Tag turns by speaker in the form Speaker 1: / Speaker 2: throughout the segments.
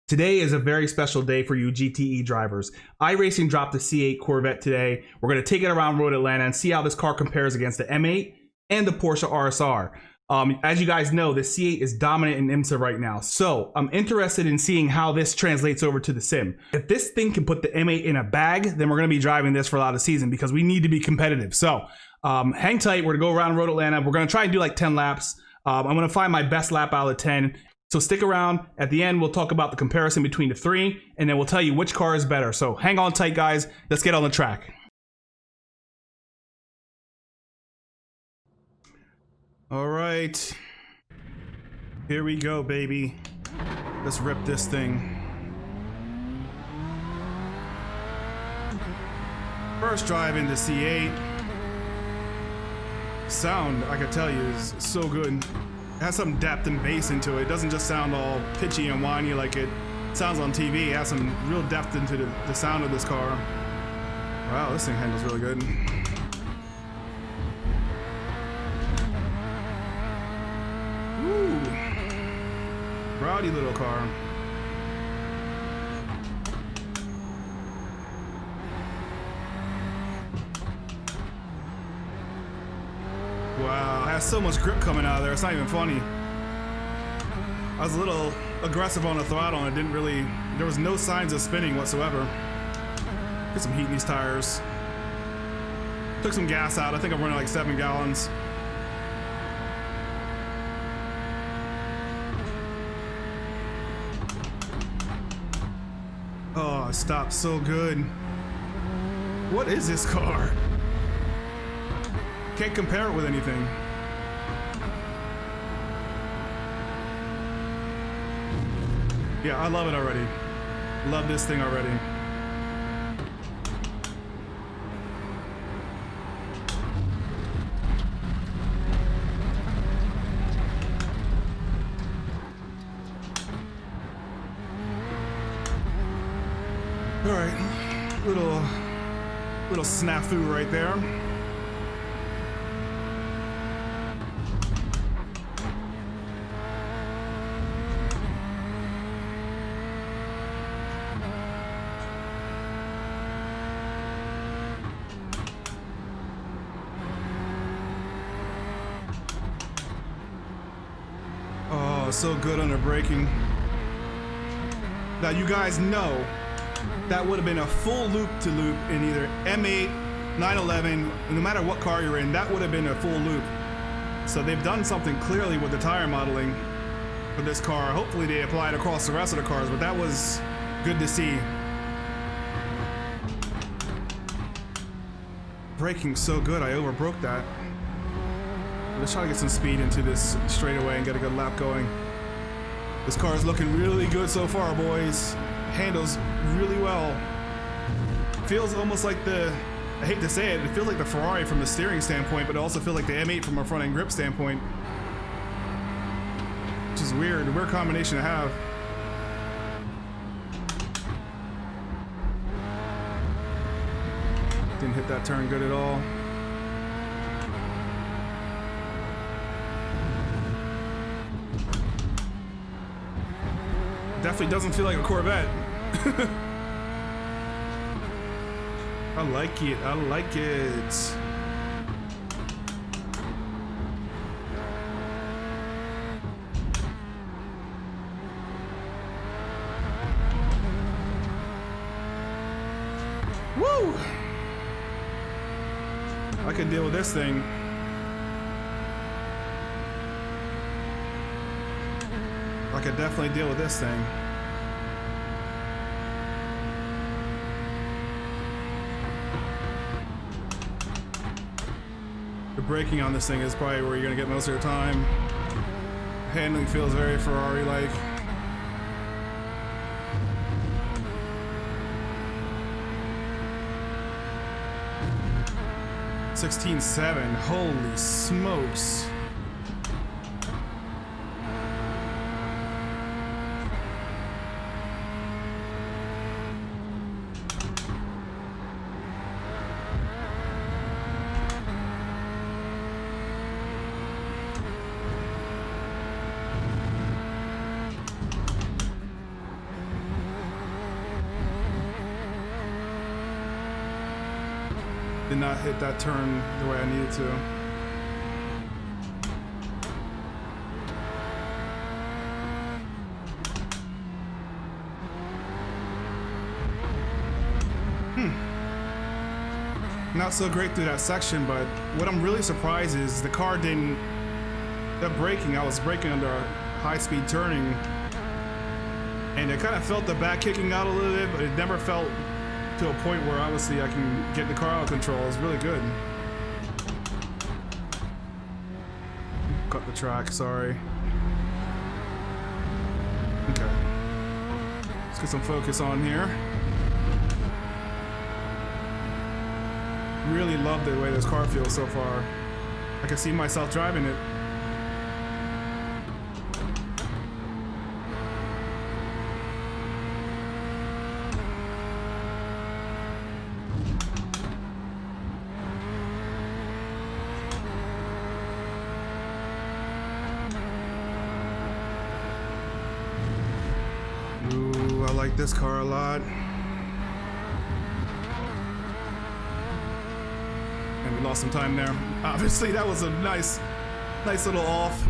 Speaker 1: Today is a very special day for you GTE drivers. iRacing dropped the C8 Corvette today. We're going to take it around Road Atlanta and see how this car compares against the M8 and the Porsche RSR. As you guys know, the C8 is dominant in IMSA right now, so I'm interested in seeing how this translates over to the sim. If this thing can put the M8 in a bag, then we're going to be driving this for a lot of season because we need to be competitive. So hang tight. We're going to go around Road Atlanta. We're going to try and do like 10 laps. I'm going to find my best lap out of 10. So stick around. At the end, we'll talk about the comparison between the three, and then we'll tell you which car is better. So hang on tight, guys. Let's get on the track. All right. Here we go, baby. Let's rip this thing. First drive into C8. Sound, I can tell you, is so good. It has some depth and bass into it. It doesn't just sound all pitchy and whiny like it sounds on TV. It has some real depth into the sound of this car. Wow, this thing handles really good. Ooh, rowdy little car. Wow, it has so much grip coming out of there, it's not even funny. I was a little aggressive on the throttle and it didn't really, there was no signs of spinning whatsoever. Get some heat in these tires. Took some gas out, I think I'm running like 7 gallons. Oh, it stopped so good. What is this car? Can't compare it with anything. Yeah, I love it already. Love this thing already. All right, little snafu right there. So good under braking. Now you guys know that would have been a full loop-to-loop in either M8, 911, no matter what car you're in, that would have been a full loop. So they've done something clearly with the tire modeling for this car. Hopefully they apply it across the rest of the cars, but that was good to see. Braking so good, I overbroke that. Let's try to get some speed into this straightaway and get a good lap going. This car is looking really good so far, boys. Handles really well. Feels almost like I hate to say it, it feels like the Ferrari from the steering standpoint, but it also feels like the M8 from a front end grip standpoint. Which is weird, a weird combination to have. Didn't hit that turn good at all. Definitely doesn't feel like a Corvette. I like it, I like it. Woo! I could deal with this thing. I could definitely deal with this thing. The braking on this thing is probably where you're gonna get most of your time. Handling feels very Ferrari-like. .16.7, holy smokes.
Speaker 2: Did not hit that turn the way I needed to. Not so great through that section, but what I'm really surprised is the car didn't, the braking, I was braking under a high-speed turning, and I kind of felt the back kicking out a little bit, but it never felt to a point where obviously I can get the car out of control. It's really good. Cut the track, sorry. Okay. Let's get some focus on here. Really love the way this car feels so far. I can see myself driving it. Ooh, I like this car a lot. And we lost some time there. Obviously, that was a nice little off.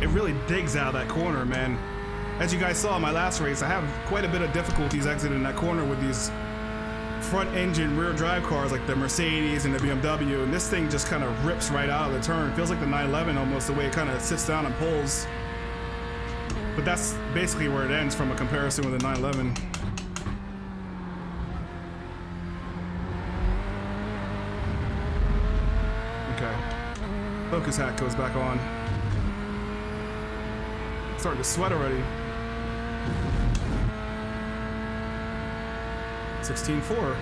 Speaker 2: It really digs out of that corner, man. As you guys saw in my last race, I have quite a bit of difficulties exiting that corner with these front engine rear drive cars like the Mercedes and the BMW, and this thing just kind of rips right out of the turn. It feels like the 911 almost, the way it kind of sits down and pulls. But that's basically where it ends from a comparison with the 911. Okay. Focus hat goes back on. Starting to sweat already. 16.4.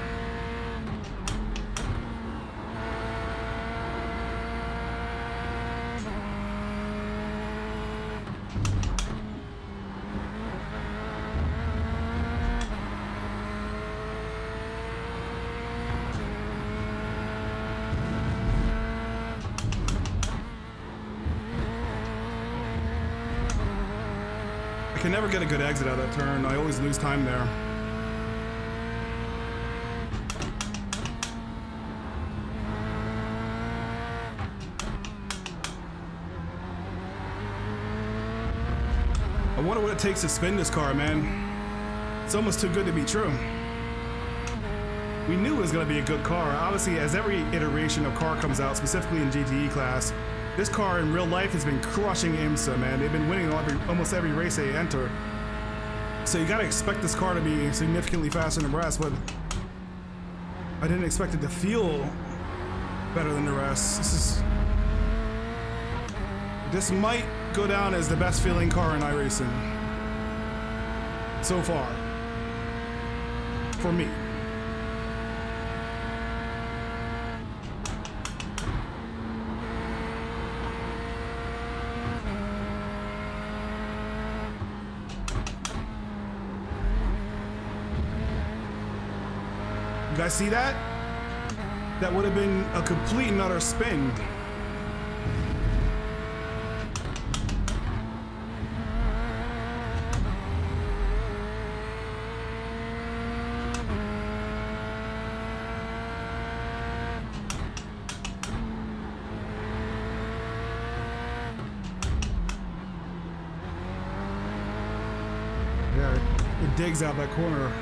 Speaker 2: I can never get a good exit out of that turn. I always lose time there. I wonder what it takes to spin this car, man. It's almost too good to be true. We knew it was going to be a good car. Obviously, as every iteration of car comes out, specifically in GTE class, this car in real life has been crushing IMSA, man. They've been winning almost every race they enter. So you gotta expect this car to be significantly faster than the rest, but I didn't expect it to feel better than the rest. This might go down as the best feeling car in iRacing so far, for me. You guys see that? That would have been a complete and utter spin. Yeah, it digs out that corner.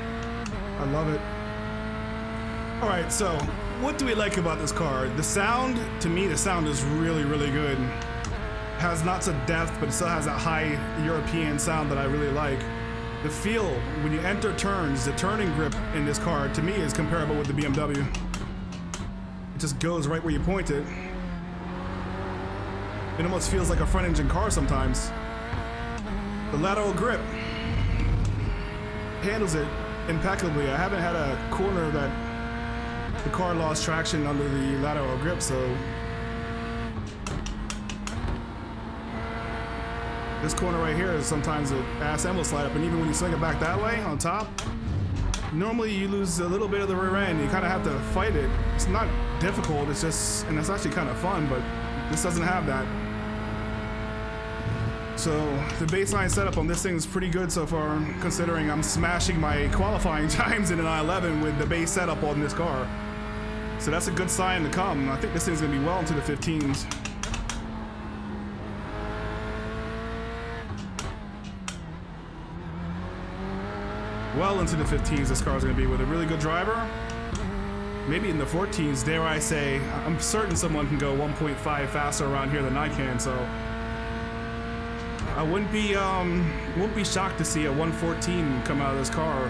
Speaker 2: I love it. All right, so what do we like about this car? The sound, to me, the sound is really, really good. Has lots of depth, but it still has that high European sound that I really like. The feel, when you enter turns, the turning grip in this car, to me, is comparable with the BMW. It just goes right where you point it. It almost feels like a front engine car sometimes. The lateral grip handles it impeccably. I haven't had a corner that the car lost traction under the lateral grip, so this corner right here is sometimes the ass end will slide up, and even when you swing it back that way on top, normally you lose a little bit of the rear end. You kind of have to fight it. It's not difficult, it's just, and it's actually kind of fun, but this doesn't have that. So the baseline setup on this thing is pretty good so far, considering I'm smashing my qualifying times in an I-11 with the base setup on this car. So that's a good sign to come. I think this thing's gonna be well into the 15s. Well into the 15s this car's gonna be with a really good driver. Maybe in the 14s, dare I say. I'm certain someone can go 1.5 faster around here than I can, so I wouldn't be shocked to see a 114 come out of this car.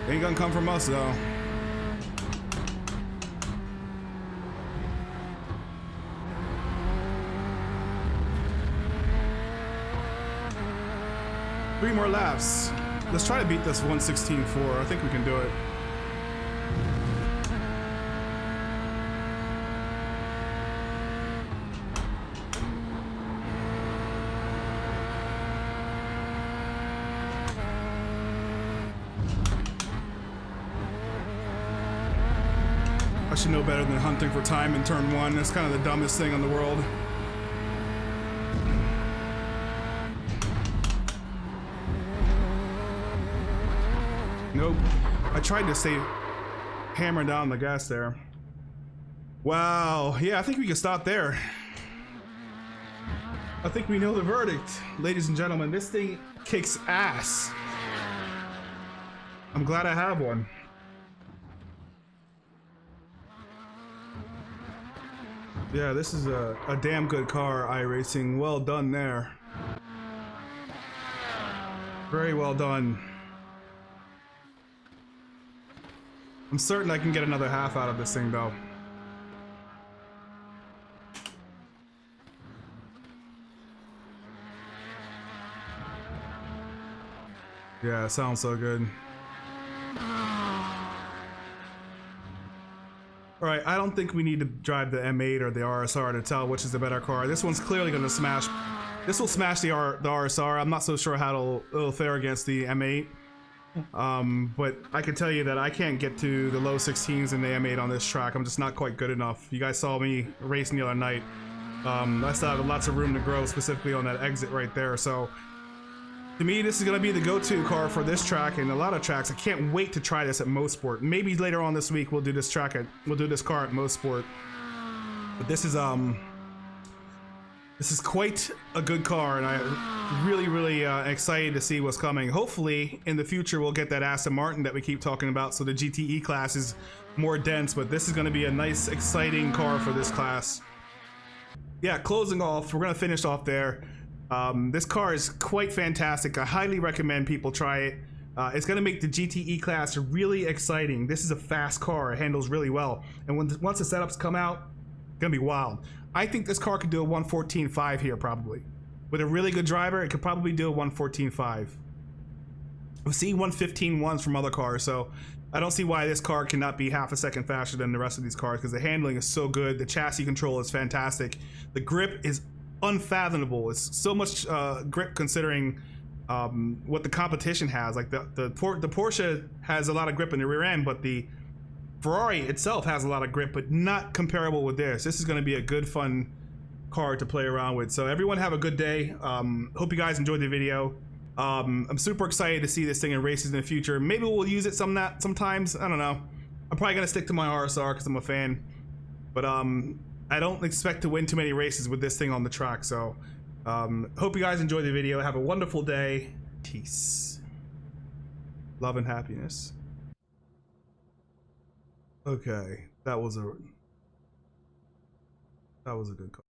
Speaker 2: Ain't gonna come from us though. Three more laps. Let's try to beat this 116.4. I think we can do it. I should know better than hunting for time in turn one. That's kind of the dumbest thing in the world. Nope. I tried to stay hammering down the gas there. Wow. Yeah, I think we can stop there. I think we know the verdict. Ladies and gentlemen, this thing kicks ass. I'm glad I have one. Yeah, this is a damn good car, iRacing. Well done there. Very well done. I'm certain I can get another half out of this thing though. Yeah, it sounds so good. Alright, I don't think we need to drive the M8 or the RSR to tell which is the better car. This one's clearly gonna smash. This will smash the RSR. I'm not so sure how it'll fare against the M8. But I can tell you that I can't get to the low 16s in the M8 on this track. I'm just not quite good enough. You guys saw me racing the other night. I still have lots of room to grow, specifically on that exit right there. So to me, this is going to be the go-to car for this track and a lot of tracks. I can't wait to try this at Mosport. Maybe later on this week we'll do this car at Mosport. But this is quite a good car, and I'm really excited to see what's coming. Hopefully, in the future, we'll get that Aston Martin that we keep talking about, so the GTE class is more dense, but this is going to be a nice, exciting car for this class. Yeah, closing off, we're going to finish off there. This car is quite fantastic. I highly recommend people try it. It's going to make the GTE class really exciting. This is a fast car. It handles really well. And once the setups come out, it's going to be wild. I think this car could do a 114.5 here probably. With a really good driver, it could probably do a 114.5. We've seen 115.1s from other cars, so I don't see why this car cannot be half a second faster than the rest of these cars, because the handling is so good. The chassis control is fantastic. The grip is unfathomable. It's so much grip considering what the competition has. Like the Porsche has a lot of grip in the rear end, but the Ferrari itself has a lot of grip, but not comparable with this. This is going to be a good, fun car to play around with. So everyone have a good day. Hope you guys enjoyed the video. I'm super excited to see this thing in races in the future. Maybe we'll use it sometimes. I don't know. I'm probably going to stick to my RSR because I'm a fan. But I don't expect to win too many races with this thing on the track. So hope you guys enjoyed the video. Have a wonderful day. Peace. Love and happiness. Okay, that was a good call.